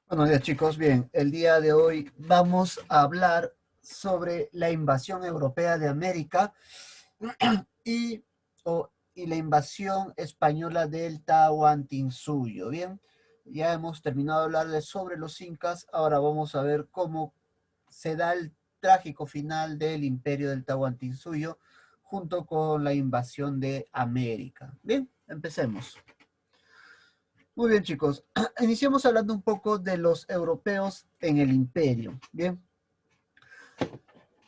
Buenos días, chicos. Bien, el día de hoy vamos a hablar sobre la invasión europea de América y, y la invasión española del Tahuantinsuyo. Bien, ya hemos terminado de hablar sobre los incas. Ahora vamos a ver cómo se da el trágico final del imperio del Tahuantinsuyo junto con la invasión de América. Bien, empecemos. Muy bien, chicos. Iniciemos hablando un poco de los europeos en el imperio. Bien,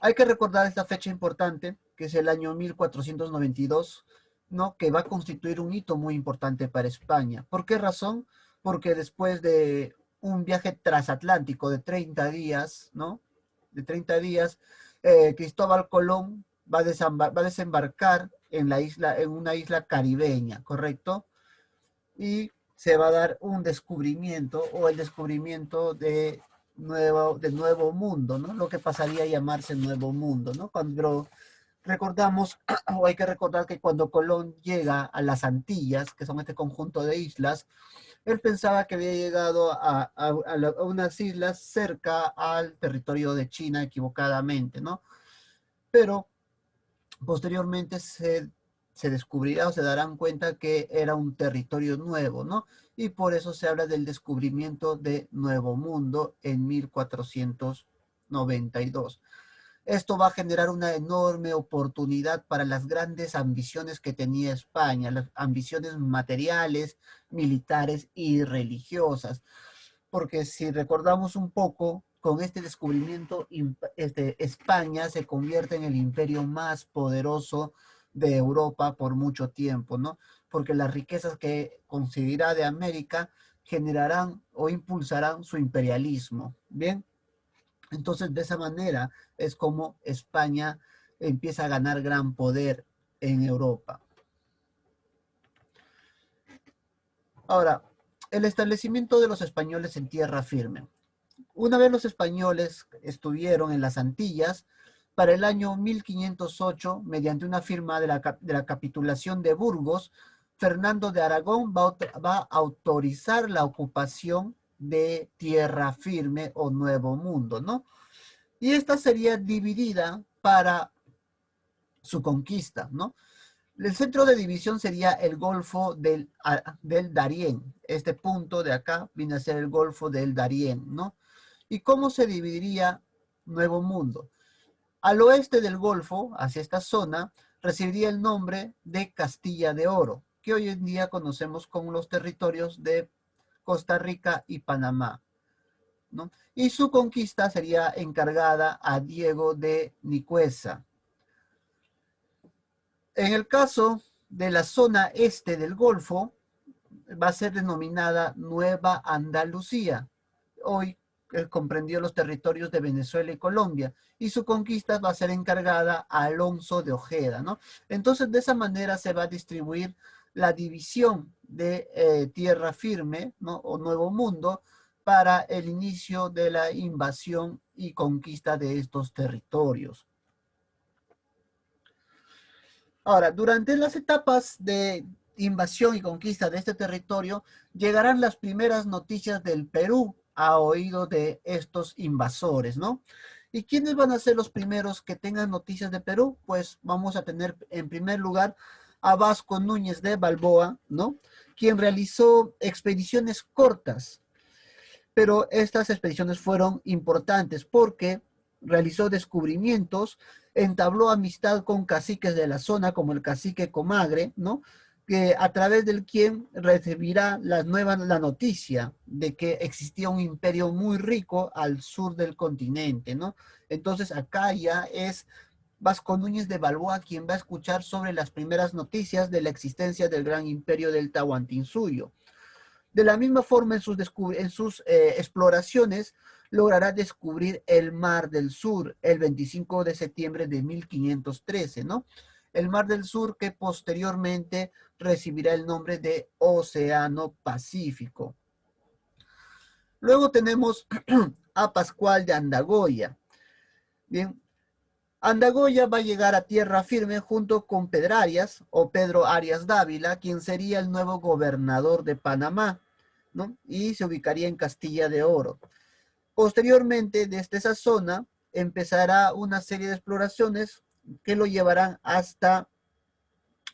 hay que recordar esta fecha importante, que es el año 1492, ¿no? Que va a constituir un hito muy importante para España. ¿Por qué razón? Porque después de un viaje transatlántico de 30 días, ¿no? De 30 días, Cristóbal Colón va a desembarcar en la isla, en una isla caribeña, ¿correcto? Y se va a dar un descubrimiento o el descubrimiento de nuevo mundo, ¿no? Lo que pasaría a llamarse nuevo mundo, ¿no? Cuando recordamos, o hay que recordar que cuando Colón llega a las Antillas, que son este conjunto de islas, él pensaba que había llegado a unas islas cerca al territorio de China equivocadamente, ¿no? Pero posteriormente se descubrirá o se darán cuenta que era un territorio nuevo, ¿no? Y por eso se habla del descubrimiento de Nuevo Mundo en 1492. Esto va a generar una enorme oportunidad para las grandes ambiciones que tenía España, las ambiciones materiales, militares y religiosas. Porque si recordamos un poco, con este descubrimiento, España se convierte en el imperio más poderoso de Europa por mucho tiempo, ¿no? Porque las riquezas que conseguirá de América generarán o impulsarán su imperialismo, ¿bien? Entonces, de esa manera es como España empieza a ganar gran poder en Europa. Ahora, el establecimiento de los españoles en tierra firme. Una vez los españoles estuvieron en las Antillas, para el año 1508, mediante una firma de la capitulación de Burgos, Fernando de Aragón va a autorizar la ocupación de tierra firme o Nuevo Mundo, ¿no? Y esta sería dividida para su conquista, ¿no? El centro de división sería el Golfo del Darién. Este punto de acá viene a ser el Golfo del Darién, ¿no? ¿Y cómo se dividiría Nuevo Mundo? Al oeste del Golfo, hacia esta zona, recibiría el nombre de Castilla de Oro, que hoy en día conocemos como los territorios de Costa Rica y Panamá, ¿no? Y su conquista sería encargada a Diego de Nicuesa. En el caso de la zona este del Golfo, va a ser denominada Nueva Andalucía. Hoy comprendió los territorios de Venezuela y Colombia, y su conquista va a ser encargada a Alonso de Ojeda, ¿no? Entonces, de esa manera se va a distribuir la división de tierra firme, ¿no? O Nuevo Mundo para el inicio de la invasión y conquista de estos territorios. Ahora, durante las etapas de invasión y conquista de este territorio, llegarán las primeras noticias del Perú a oído de estos invasores, ¿no? ¿Y quiénes van a ser los primeros que tengan noticias de Perú? Pues vamos a tener en primer lugar a Vasco Núñez de Balboa, ¿no? Quien realizó expediciones cortas, pero estas expediciones fueron importantes porque realizó descubrimientos, entabló amistad con caciques de la zona como el cacique Comagre, ¿no? Que a través del quien recibirá la noticia de que existía un imperio muy rico al sur del continente, ¿no? Entonces acá ya es Vasco Núñez de Balboa quien va a escuchar sobre las primeras noticias de la existencia del gran imperio del Tahuantinsuyo. De la misma forma, en sus exploraciones, logrará descubrir el Mar del Sur el 25 de septiembre de 1513, ¿no? El Mar del Sur que posteriormente recibirá el nombre de Océano Pacífico. Luego tenemos a Pascual de Andagoya. Bien, Andagoya va a llegar a tierra firme junto con Pedrarias o Pedro Arias Dávila, quien sería el nuevo gobernador de Panamá. ¿no? Y se ubicaría en Castilla de Oro. Posteriormente, desde esa zona, empezará una serie de exploraciones que lo llevarán hasta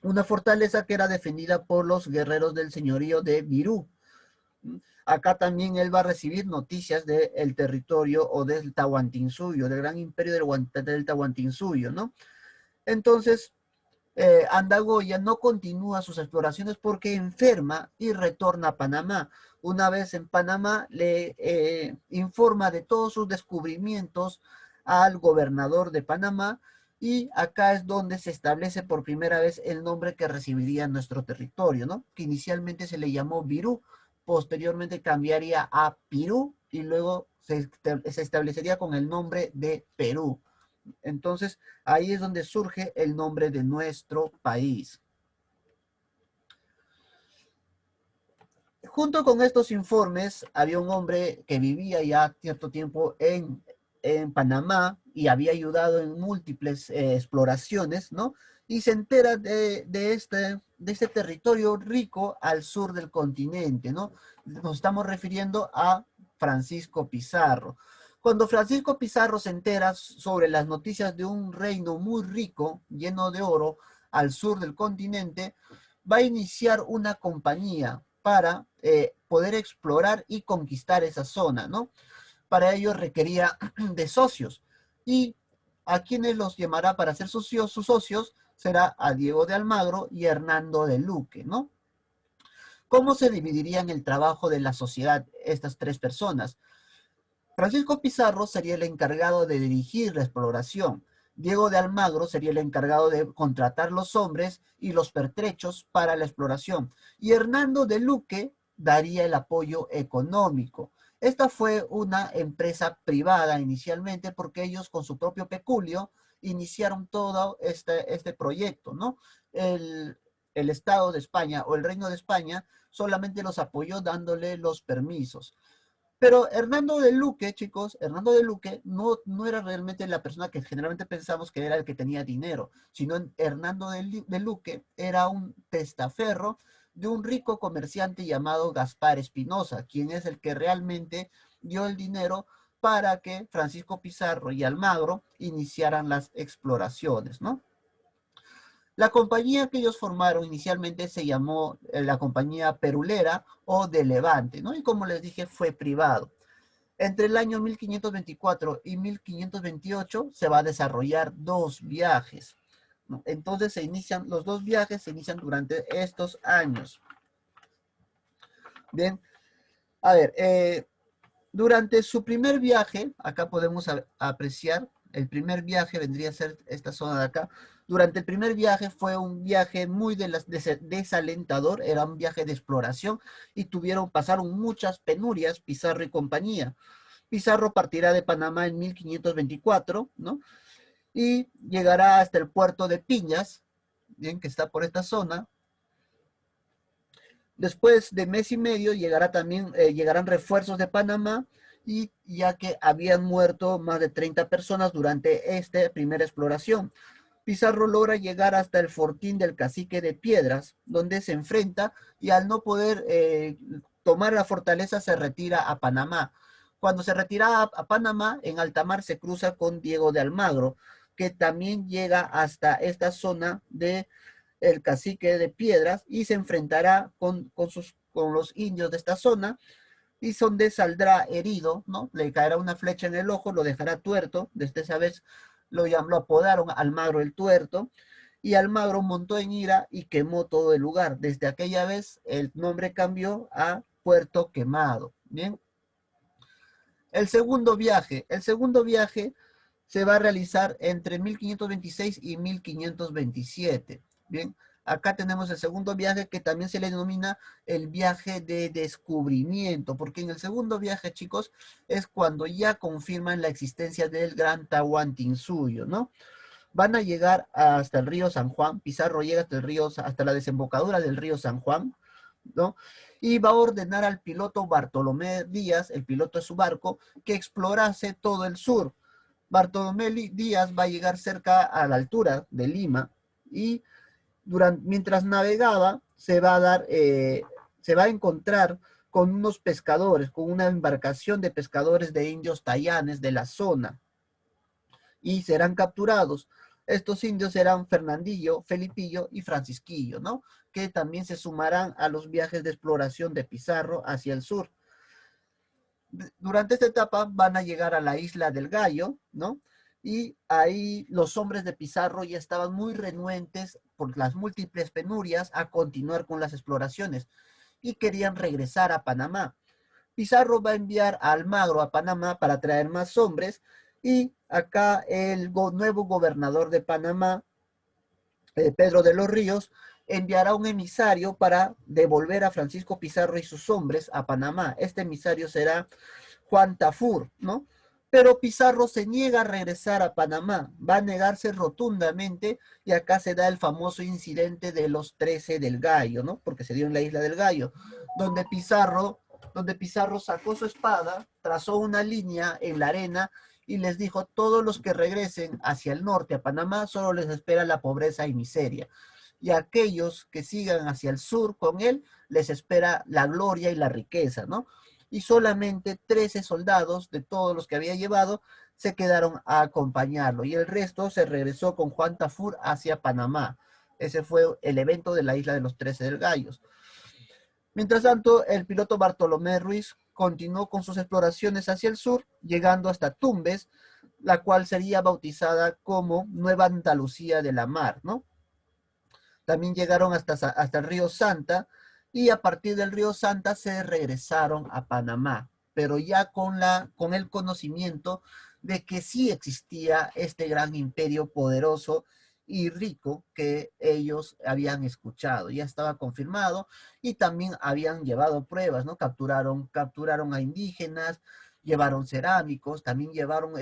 una fortaleza que era defendida por los guerreros del señorío de Virú. Acá también él va a recibir noticias del territorio o del Tahuantinsuyo, del gran imperio del Tahuantinsuyo, ¿no? Entonces, Andagoya no continúa sus exploraciones porque enferma y retorna a Panamá. Una vez en Panamá, le informa de todos sus descubrimientos al gobernador de Panamá, y acá es donde se establece por primera vez el nombre que recibiría nuestro territorio, ¿no? Que inicialmente se le llamó Virú, posteriormente cambiaría a Pirú y luego se establecería con el nombre de Perú. Entonces, ahí es donde surge el nombre de nuestro país. Junto con estos informes, había un hombre que vivía ya cierto tiempo en Panamá y había ayudado en múltiples exploraciones, ¿no? Y se entera de este territorio rico al sur del continente, ¿no? Nos estamos refiriendo a Francisco Pizarro. Cuando Francisco Pizarro se entera sobre las noticias de un reino muy rico, lleno de oro, al sur del continente, va a iniciar una compañía para poder explorar y conquistar esa zona, ¿no? Para ello requería de socios, y a quienes los llamará para ser sus socios será a Diego de Almagro y Hernando de Luque, ¿no? ¿Cómo se dividirían el trabajo de la sociedad estas tres personas? Francisco Pizarro sería el encargado de dirigir la exploración. Diego de Almagro sería el encargado de contratar los hombres y los pertrechos para la exploración. Y Hernando de Luque daría el apoyo económico. Esta fue una empresa privada inicialmente porque ellos con su propio peculio iniciaron todo este proyecto, ¿no? El Estado de España o el Reino de España solamente los apoyó dándole los permisos. Pero Hernando de Luque, chicos, Hernando de Luque no era realmente la persona que generalmente pensamos que era el que tenía dinero, sino Hernando de Luque era un testaferro de un rico comerciante llamado Gaspar Espinosa, quien es el que realmente dio el dinero para que Francisco Pizarro y Almagro iniciaran las exploraciones, ¿no? La compañía que ellos formaron inicialmente se llamó la Compañía Perulera o de Levante, ¿no? Y como les dije, fue privado. Entre el año 1524 y 1528 se va a desarrollar dos viajes, ¿no? Entonces los dos viajes se inician durante estos años. Bien, a ver, durante su primer viaje, acá podemos apreciar, el primer viaje vendría a ser esta zona de acá. Durante el primer viaje fue un viaje muy desalentador, era un viaje de exploración y pasaron muchas penurias Pizarro y compañía. Pizarro partirá de Panamá en 1524, ¿no? Y llegará hasta el puerto de Piñas, bien, que está por esta zona. Después de mes y medio llegarán refuerzos de Panamá, y ya que habían muerto más de 30 personas durante esta primera exploración. Pizarro logra llegar hasta el fortín del Cacique de Piedras, donde se enfrenta y al no poder tomar la fortaleza se retira a Panamá. Cuando se retira a Panamá, en alta mar se cruza con Diego de Almagro, que también llega hasta esta zona de el Cacique de Piedras y se enfrentará con los indios de esta zona, y donde saldrá herido, ¿no? Le caerá una flecha en el ojo, lo dejará tuerto. Desde esa vez lo apodaron Almagro el Tuerto, y Almagro montó en ira y quemó todo el lugar. Desde aquella vez el nombre cambió a Puerto Quemado. Bien. El segundo viaje se va a realizar entre 1526 y 1527. Bien, acá tenemos el segundo viaje, que también se le denomina el viaje de descubrimiento, porque en el segundo viaje, chicos, es cuando ya confirman la existencia del gran Tahuantinsuyo, ¿no? Van a llegar hasta el río San Juan. Pizarro llega hasta la desembocadura del río San Juan, ¿no? Y va a ordenar al piloto Bartolomé Díaz, el piloto de su barco, que explorase todo el sur. Bartolomé Díaz va a llegar cerca a la altura de Lima, y mientras navegaba se va a encontrar con unos pescadores, con una embarcación de pescadores de indios tayanes de la zona, y serán capturados. Estos indios serán Fernandillo, Felipillo y Francisquillo, ¿no? Que también se sumarán a los viajes de exploración de Pizarro hacia el sur. Durante esta etapa van a llegar a la isla del Gallo, ¿no? Y ahí los hombres de Pizarro ya estaban muy renuentes por las múltiples penurias a continuar con las exploraciones y querían regresar a Panamá. Pizarro va a enviar a Almagro a Panamá para traer más hombres y acá el nuevo gobernador de Panamá, Pedro de los Ríos, enviará un emisario para devolver a Francisco Pizarro y sus hombres a Panamá. Este emisario será Juan Tafur, ¿no? Pero Pizarro se niega a regresar a Panamá, va a negarse rotundamente y acá se da el famoso incidente de los 13 del Gallo, ¿no? Porque se dio en la isla del Gallo, donde Pizarro sacó su espada, trazó una línea en la arena y les dijo, todos los que regresen hacia el norte a Panamá solo les espera la pobreza y miseria. Y a aquellos que sigan hacia el sur con él les espera la gloria y la riqueza, ¿no? Y solamente 13 soldados de todos los que había llevado se quedaron a acompañarlo y el resto se regresó con Juan Tafur hacia Panamá. Ese fue el evento de la isla de los 13 del Gallos. Mientras tanto, el piloto Bartolomé Ruiz continuó con sus exploraciones hacia el sur, llegando hasta Tumbes, la cual sería bautizada como Nueva Andalucía de la Mar, ¿no? También llegaron hasta el río Santa y a partir del río Santa se regresaron a Panamá, pero ya con el conocimiento de que sí existía este gran imperio poderoso y rico que ellos habían escuchado. Ya estaba confirmado y también habían llevado pruebas, ¿no? Capturaron a indígenas, llevaron cerámicos, también llevaron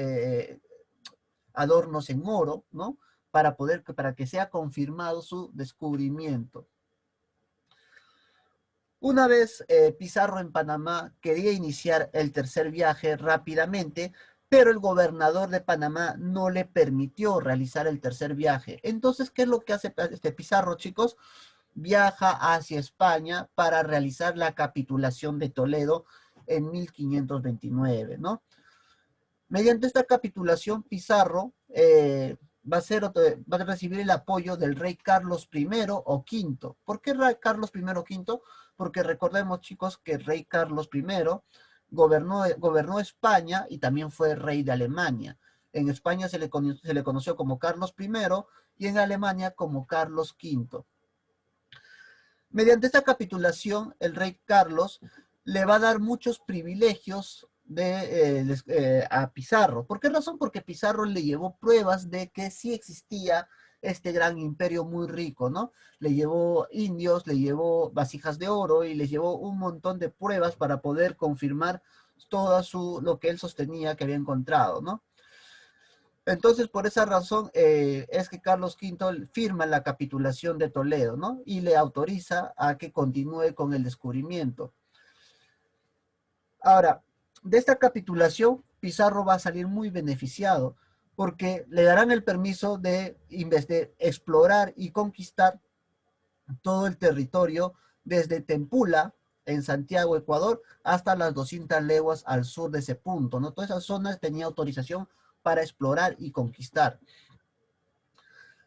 adornos en oro, ¿no? Para que sea confirmado su descubrimiento. Una vez Pizarro en Panamá quería iniciar el tercer viaje rápidamente, pero el gobernador de Panamá no le permitió realizar el tercer viaje. Entonces, ¿qué es lo que hace este Pizarro, chicos? Viaja hacia España para realizar la capitulación de Toledo en 1529, ¿no? Mediante esta capitulación, Pizarro va a recibir el apoyo del rey Carlos I o V. ¿Por qué rey Carlos I o V? Porque recordemos, chicos, que el rey Carlos I gobernó España y también fue rey de Alemania. En España se le conoció como Carlos I y en Alemania como Carlos V. Mediante esta capitulación, el rey Carlos le va a dar muchos privilegios a Pizarro. ¿Por qué razón? Porque Pizarro le llevó pruebas de que sí existía este gran imperio muy rico, ¿no? Le llevó indios, le llevó vasijas de oro y le llevó un montón de pruebas para poder confirmar lo que él sostenía que había encontrado, ¿no? Entonces, por esa razón es que Carlos V firma la capitulación de Toledo, ¿no? Y le autoriza a que continúe con el descubrimiento. Ahora, de esta capitulación, Pizarro va a salir muy beneficiado, porque le darán el permiso de explorar y conquistar todo el territorio desde Tempula, en Santiago, Ecuador, hasta las 200 leguas al sur de ese punto, ¿no? Todas esas zonas tenía autorización para explorar y conquistar.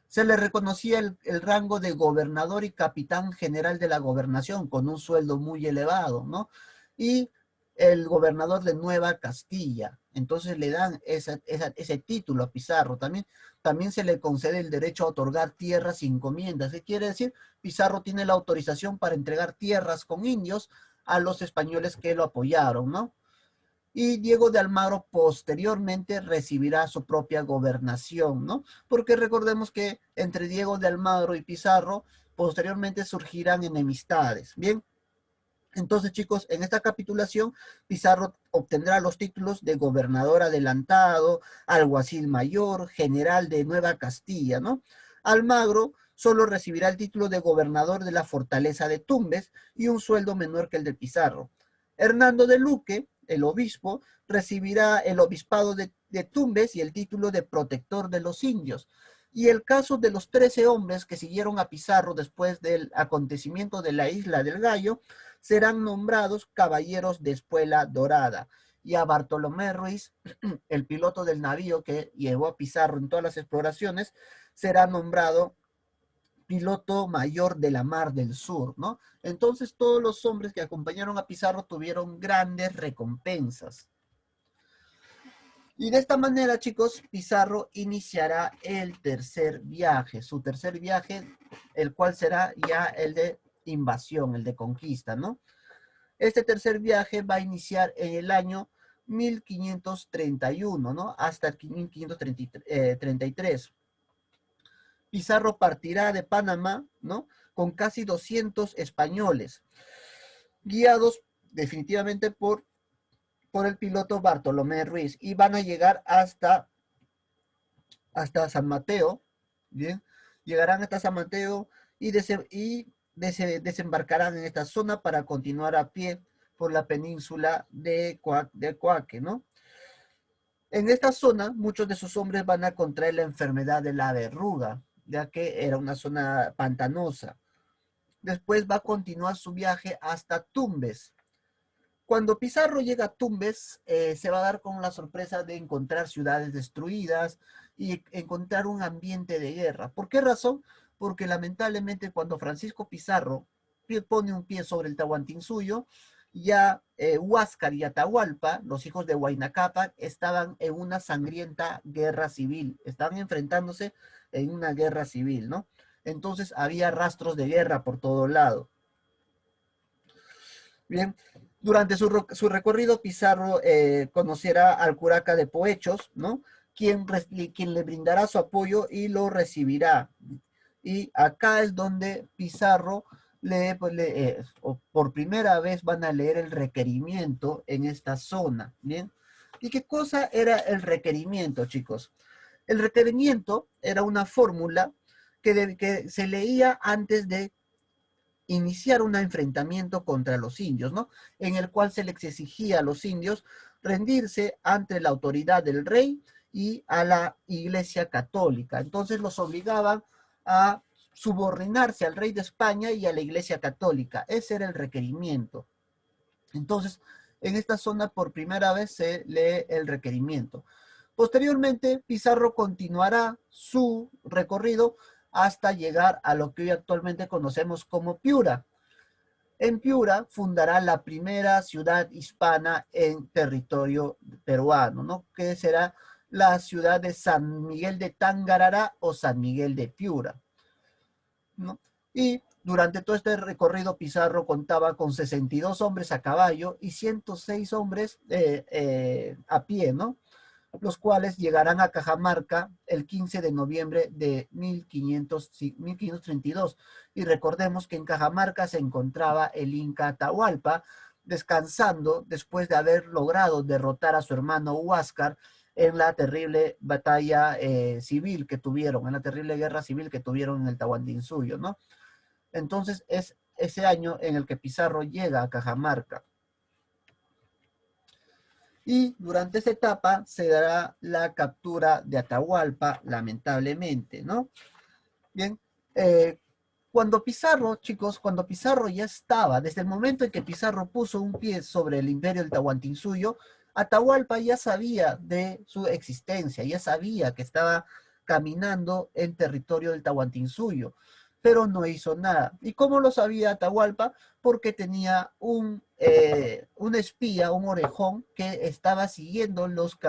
Se le reconocía el rango de gobernador y capitán general de la gobernación, con un sueldo muy elevado, ¿no? Y el gobernador de Nueva Castilla. Entonces le dan ese título a Pizarro. También se le concede el derecho a otorgar tierras y encomiendas. ¿Qué quiere decir? Pizarro tiene la autorización para entregar tierras con indios a los españoles que lo apoyaron, ¿no? Y Diego de Almagro posteriormente recibirá su propia gobernación, ¿no? Porque recordemos que entre Diego de Almagro y Pizarro posteriormente surgirán enemistades, ¿bien? Entonces, chicos, en esta capitulación, Pizarro obtendrá los títulos de gobernador adelantado, alguacil mayor, general de Nueva Castilla, ¿no? Almagro solo recibirá el título de gobernador de la fortaleza de Tumbes y un sueldo menor que el de Pizarro. Hernando de Luque, el obispo, recibirá el obispado de Tumbes y el título de protector de los indios. Y el caso de los 13 hombres que siguieron a Pizarro después del acontecimiento de la isla del Gallo, serán nombrados caballeros de espuela dorada. Y a Bartolomé Ruiz, el piloto del navío que llevó a Pizarro en todas las exploraciones, será nombrado piloto mayor de la Mar del Sur, ¿no? Entonces todos los hombres que acompañaron a Pizarro tuvieron grandes recompensas. Y de esta manera, chicos, Pizarro iniciará el tercer viaje, su tercer viaje, el cual será ya el de invasión, el de conquista, ¿no? Este tercer viaje va a iniciar en el año 1531, ¿no? Hasta el 1533. Pizarro partirá de Panamá, ¿no? Con casi 200 españoles, guiados definitivamente por el piloto Bartolomé Ruiz, y van a llegar hasta San Mateo, ¿bien? Llegarán hasta San Mateo y desembarcarán en esta zona para continuar a pie por la península de Coaque, ¿no? En esta zona, muchos de sus hombres van a contraer la enfermedad de la verruga, ya que era una zona pantanosa. Después va a continuar su viaje hasta Tumbes. Cuando Pizarro llega a Tumbes, se va a dar con la sorpresa de encontrar ciudades destruidas y encontrar un ambiente de guerra. ¿Por qué razón? Porque lamentablemente cuando Francisco Pizarro pone un pie sobre el Tahuantinsuyo, ya Huáscar y Atahualpa, los hijos de Huayna Cápac, estaban en una sangrienta guerra civil, estaban enfrentándose en una guerra civil, ¿no? Entonces había rastros de guerra por todo lado. Bien, durante su recorrido, Pizarro conocerá al curaca de Poechos, ¿no? Quien le brindará su apoyo y lo recibirá. Y acá es donde Pizarro por primera vez van a leer el requerimiento en esta zona, ¿bien? ¿Y qué cosa era el requerimiento, chicos? El requerimiento era una fórmula que se leía antes de iniciar un enfrentamiento contra los indios, ¿no? En el cual se les exigía a los indios rendirse ante la autoridad del rey y a la Iglesia Católica. Entonces los obligaban a subordinarse al rey de España y a la Iglesia Católica. Ese era el requerimiento. Entonces, en esta zona por primera vez se lee el requerimiento. Posteriormente, Pizarro continuará su recorrido hasta llegar a lo que hoy actualmente conocemos como Piura. En Piura fundará la primera ciudad hispana en territorio peruano, ¿no? Que será la ciudad de San Miguel de Tangarará o San Miguel de Piura, ¿no? Y durante todo este recorrido Pizarro contaba con 62 hombres a caballo y 106 hombres a pie, ¿no? Los cuales llegarán a Cajamarca el 15 de noviembre de 1532. Y recordemos que en Cajamarca se encontraba el Inca Atahualpa descansando después de haber logrado derrotar a su hermano Huáscar en la terrible batalla civil que tuvieron, en la terrible guerra civil que tuvieron en el Tahuantinsuyo, ¿no? Entonces es ese año en el que Pizarro llega a Cajamarca. Y durante esta etapa se dará la captura de Atahualpa, lamentablemente, ¿no? Bien, cuando Pizarro, chicos, cuando Pizarro ya estaba, desde el momento en que Pizarro puso un pie sobre el imperio del Tahuantinsuyo, Atahualpa ya sabía de su existencia, ya sabía que estaba caminando en territorio del Tahuantinsuyo, pero no hizo nada. ¿Y cómo lo sabía Atahualpa? Porque tenía un espía, un orejón, que estaba siguiendo los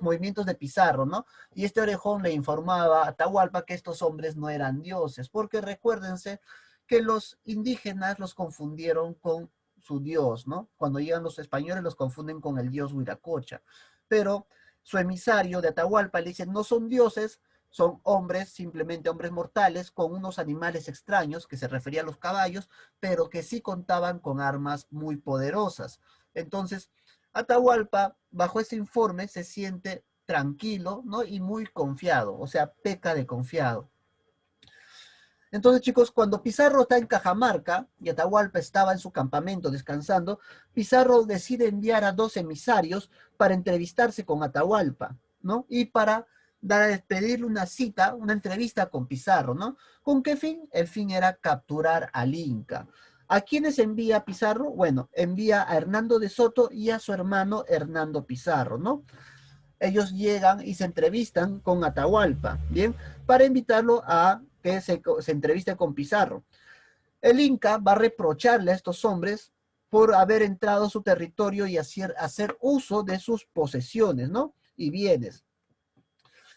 movimientos de Pizarro, ¿no? Y este orejón le informaba a Atahualpa que estos hombres no eran dioses, porque recuérdense que los indígenas los confundieron con su dios, ¿no? Cuando llegan los españoles los confunden con el dios Huiracocha, pero su emisario de Atahualpa le dice, no son dioses, son hombres, simplemente hombres mortales, con unos animales extraños, que se refería a los caballos, pero que sí contaban con armas muy poderosas. Entonces, Atahualpa, bajo ese informe, se siente tranquilo, ¿no? Y muy confiado, o sea, peca de confiado. Entonces, chicos, cuando Pizarro está en Cajamarca y Atahualpa estaba en su campamento descansando, Pizarro decide enviar a 2 emisarios para entrevistarse con Atahualpa, ¿no? Y para pedirle una cita, una entrevista con Pizarro, ¿no? ¿Con qué fin? El fin era capturar al Inca. ¿A quiénes envía Pizarro? Bueno, envía a Hernando de Soto y a su hermano Hernando Pizarro, ¿no? Ellos llegan y se entrevistan con Atahualpa, ¿bien? Para invitarlo a que se entreviste con Pizarro. El Inca va a reprocharle a estos hombres por haber entrado a su territorio y hacer uso de sus posesiones, ¿no? Y bienes.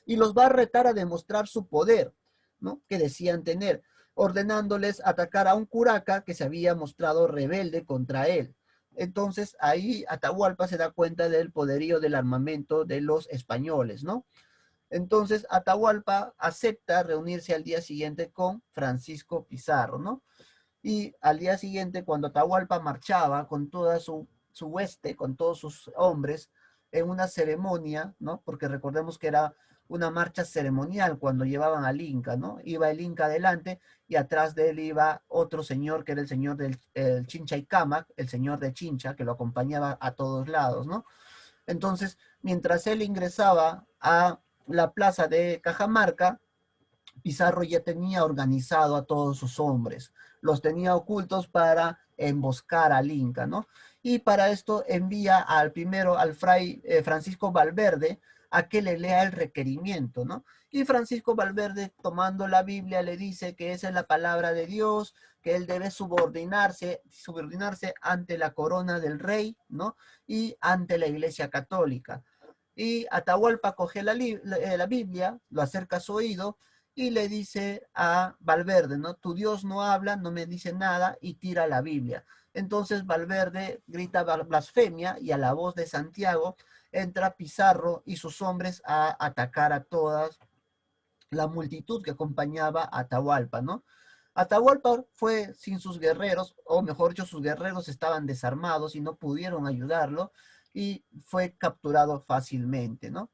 Y los va a retar a demostrar su poder, ¿no? Que decían tener, ordenándoles atacar a un curaca que se había mostrado rebelde contra él. Entonces ahí Atahualpa se da cuenta del poderío del armamento de los españoles, ¿no? Entonces Atahualpa acepta reunirse al día siguiente con Francisco Pizarro, ¿no? Y al día siguiente, cuando Atahualpa marchaba con toda su hueste, con todos sus hombres, en una ceremonia, ¿no? Porque recordemos que era una marcha ceremonial cuando llevaban al Inca, ¿no? Iba el Inca adelante y atrás de él iba otro señor que era el señor del el Chincha y Camac, el señor de Chincha, que lo acompañaba a todos lados, ¿no? Entonces, mientras él ingresaba a la plaza de Cajamarca, Pizarro ya tenía organizado a todos sus hombres, los tenía ocultos para emboscar al Inca, ¿no? Y para esto envía al fray Francisco Valverde a que le lea el requerimiento, ¿no? Y Francisco Valverde, tomando la Biblia, le dice que esa es la palabra de Dios, que él debe subordinarse ante la corona del rey, ¿no? Y ante la Iglesia Católica. Y Atahualpa coge la Biblia, lo acerca a su oído y le dice a Valverde, ¿no? Tu Dios no habla, no me dice nada y tira la Biblia. Entonces Valverde grita blasfemia y a la voz de Santiago entra Pizarro y sus hombres a atacar a toda la multitud que acompañaba a Atahualpa, ¿no? Atahualpa fue sin sus guerreros, o mejor dicho, sus guerreros estaban desarmados y no pudieron ayudarlo y fue capturado fácilmente, ¿no?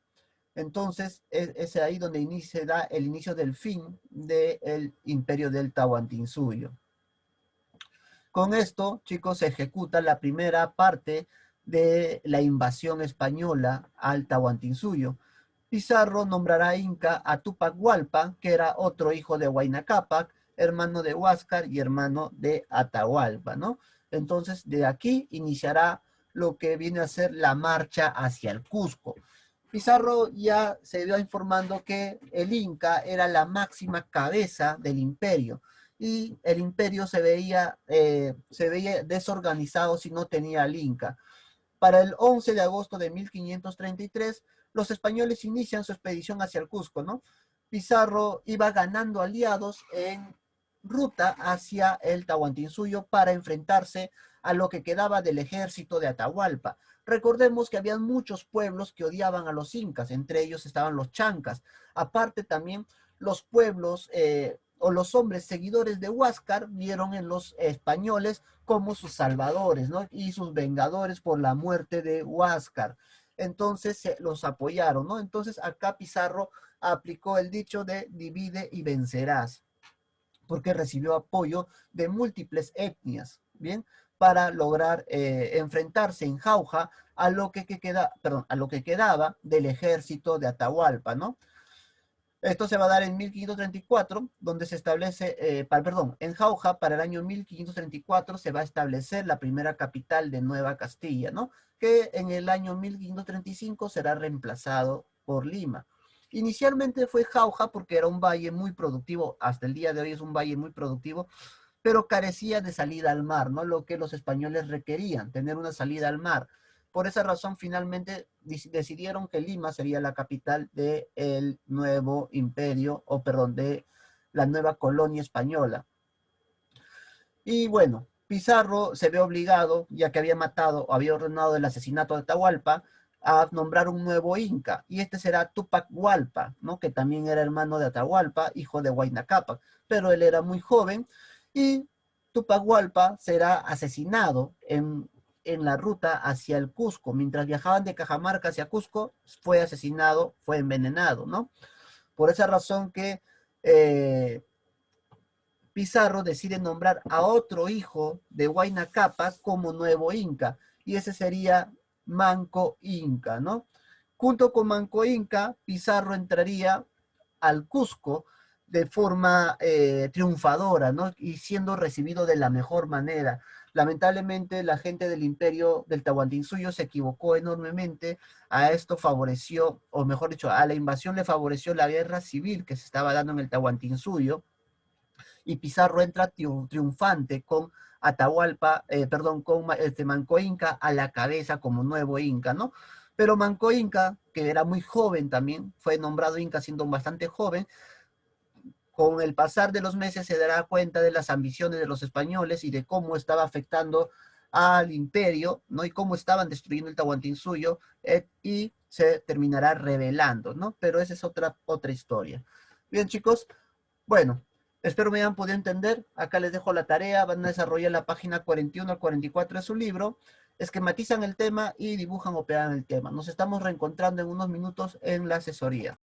Entonces, es ahí donde da el inicio del fin del imperio del Tahuantinsuyo. Con esto, chicos, se ejecuta la primera parte de la invasión española al Tahuantinsuyo. Pizarro nombrará Inca a Tupac Hualpa, que era otro hijo de Huayna Cápac, hermano de Huáscar y hermano de Atahualpa, ¿no? Entonces, de aquí iniciará lo que viene a ser la marcha hacia el Cusco. Pizarro ya se iba informando que el Inca era la máxima cabeza del imperio y el imperio se veía desorganizado si no tenía al Inca. Para el 11 de agosto de 1533, los españoles inician su expedición hacia el Cusco, ¿no? Pizarro iba ganando aliados en ruta hacia el Tahuantinsuyo para enfrentarse a lo que quedaba del ejército de Atahualpa. Recordemos que había muchos pueblos que odiaban a los incas, entre ellos estaban los chancas. Aparte también los pueblos o los hombres seguidores de Huáscar vieron en los españoles como sus salvadores, ¿no? Y sus vengadores por la muerte de Huáscar. Entonces los apoyaron, ¿no? Entonces acá Pizarro aplicó el dicho de divide y vencerás, porque recibió apoyo de múltiples etnias, ¿bien? Para lograr enfrentarse en Jauja a lo que quedaba del ejército de Atahualpa, ¿no? Esto se va a dar en 1534, donde se establece, en Jauja, para el año 1534, se va a establecer la primera capital de Nueva Castilla, ¿no? Que en el año 1535 será reemplazado por Lima. Inicialmente fue Jauja porque era un valle muy productivo, hasta el día de hoy es un valle muy productivo, pero carecía de salida al mar, ¿no? Lo que los españoles requerían, tener una salida al mar. Por esa razón, finalmente decidieron que Lima sería la capital del nuevo imperio, o perdón, de la nueva colonia española. Y bueno, Pizarro se ve obligado, ya que había matado o había ordenado el asesinato de Atahualpa, a nombrar un nuevo inca, y este será Tupac Hualpa, ¿no? Que también era hermano de Atahualpa, hijo de Huayna Cápac, pero él era muy joven, y Tupac Hualpa será asesinado en la ruta hacia el Cusco. Mientras viajaban de Cajamarca hacia Cusco, fue asesinado, fue envenenado, ¿no? Por esa razón que Pizarro decide nombrar a otro hijo de Huayna Cápac como nuevo inca, y ese sería Manco Inca, ¿no? Junto con Manco Inca, Pizarro entraría al Cusco de forma triunfadora, ¿no? Y siendo recibido de la mejor manera. Lamentablemente, la gente del imperio del Tahuantinsuyo se equivocó enormemente. A esto favoreció, o mejor dicho, a la invasión le favoreció la guerra civil que se estaba dando en el Tahuantinsuyo, y Pizarro entra triunfante con Atahualpa, perdón, con Manco Inca a la cabeza como nuevo Inca, ¿no? Pero Manco Inca, que era muy joven también, fue nombrado Inca siendo bastante joven, con el pasar de los meses se dará cuenta de las ambiciones de los españoles y de cómo estaba afectando al imperio, ¿no? Y cómo estaban destruyendo el Tahuantinsuyo, y se terminará rebelando, ¿no? Pero esa es otra historia. Bien, chicos, bueno, espero me hayan podido entender. Acá les dejo la tarea, van a desarrollar la página 41 al 44 de su libro, esquematizan el tema y dibujan o pegan el tema. Nos estamos reencontrando en unos minutos en la asesoría.